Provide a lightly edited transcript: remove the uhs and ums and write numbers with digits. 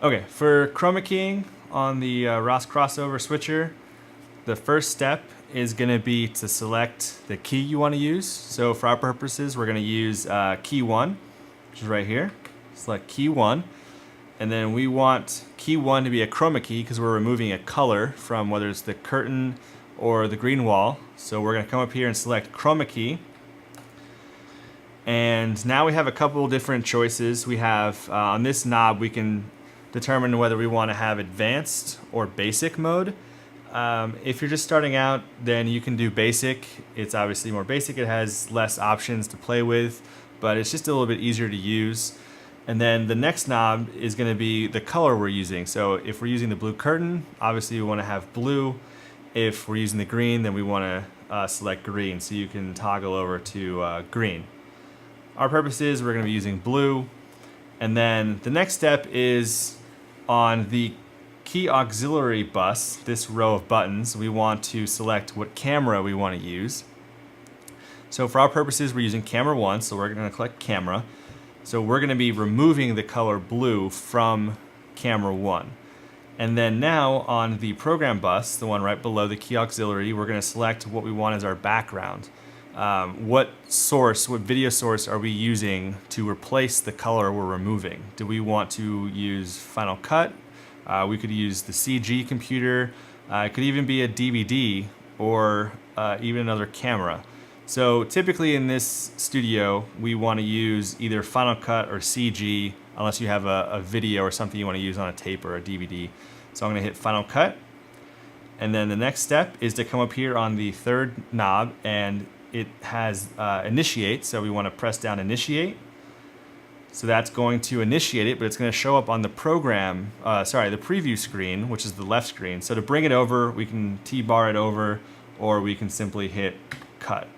Okay, for chroma keying on the ROS crossover switcher, the first step is going to be to select the key you want to use. So for our purposes, we're going to use key 1, which is right here. Select key 1. And then we want key 1 to be a chroma key because we're removing a color from whether it's the curtain or the green wall. So we're going to come up here and select chroma key. And now we have a couple different choices. We have on this knob we can determine whether we want to have advanced or basic mode. If you're just starting out, then you can do basic. It's obviously more basic. It has less options to play with, but it's just a little bit easier to use. And then the next knob is going to be the color we're using. So if we're using the blue curtain, obviously we want to have blue. If we're using the green, then we want to select green. So you can toggle over to green. Our purpose is we're going to be using blue. And then the next step is on the key auxiliary bus, this row of buttons, we want to select what camera we want to use. So for our purposes, we're using camera 1, so we're going to click camera. So we're going to be removing the color blue from camera 1. And then now on the program bus, the one right below the key auxiliary, we're going to select what we want as our background. What video source are we using to replace the color we're removing? Do we want to use Final Cut? We could use the CG computer. It could even be a DVD or even another camera. So typically in this studio, we want to use either Final Cut or CG, unless you have a video or something you want to use on a tape or a DVD. So I'm going to hit Final Cut. And then the next step is to come up here on the third knob, and it has Initiate, so we want to press down Initiate. So that's going to initiate it, but it's going to show up on the program, the preview screen, which is the left screen. So to bring it over, we can T-bar it over, or we can simply hit Cut.